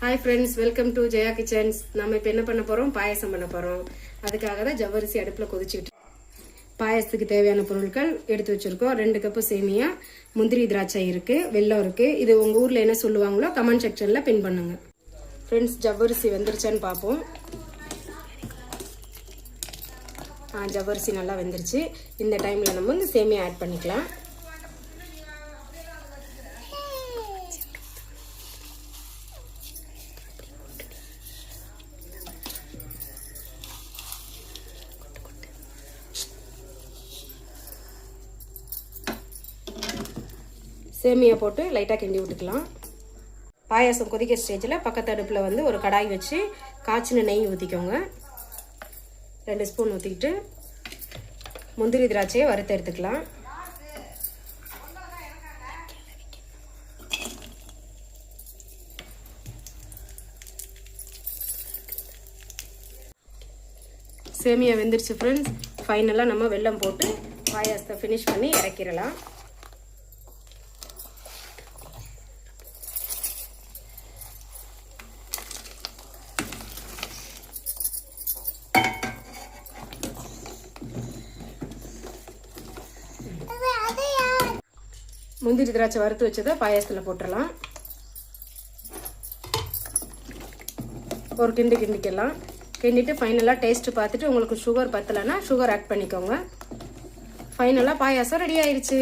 Hi friends, welcome to Jaya kitchens. நம்ம இப்போ என்ன பண்ண போகிறோம்? பாயசம் பண்ண போகிறோம். அதுக்காக தான் ஜவ்வரிசி அடுப்பில் கொதிச்சுக்கிட்டு. பாயசத்துக்கு தேவையான பொருட்கள் எடுத்து வச்சுருக்கோம். 2 கப்பு சேமியா, முந்திரி திராட்சை இருக்குது, வெல்லம் இருக்குது. இது உங்கள் ஊரில் என்ன சொல்லுவாங்களோ கமெண்ட் செக்ஷனில் பின் பண்ணுங்க. ஃப்ரெண்ட்ஸ், ஜவ்வரிசி வெந்துருச்சான்னு பார்ப்போம். ஜவ்வரிசி நல்லா வெந்துருச்சு. இந்த டைமில் நம்ம வந்து சேமியா ஆட் பண்ணிக்கலாம். சேமியா போட்டு லைட்டாக கிண்டி விட்டுக்கலாம். பாயாசம் கொதிக்க ஸ்டேஜில் பக்கத்து அடுப்பில் வந்து ஒரு கடாய் வச்சு காய்ச்சின நெய் ஊற்றிக்கோங்க. 2 ஸ்பூன் ஊற்றிக்கிட்டு முந்திரி திராட்சையை வறுத்து எடுத்துக்கலாம். சேமியா வெந்துருச்சு ஃப்ரெண்ட்ஸ். ஃபைனலாக நம்ம வெல்லம் போட்டு பாயாசத்தை ஃபினிஷ் பண்ணி இறக்கிடலாம். முந்திரி திராட்சை வறுத்து வச்சதை பாயாசத்தில் போட்டுடலாம். ஒரு கிண்டிக்கலாம். கிண்டிட்டு ஃபைனலாக டேஸ்ட்டு பார்த்துட்டு உங்களுக்கு சுகர் பத்தலைன்னா சுகர் ஆட் பண்ணிக்கோங்க. ஃபைனலாக பாயாசம் ரெடி ஆயிடுச்சு.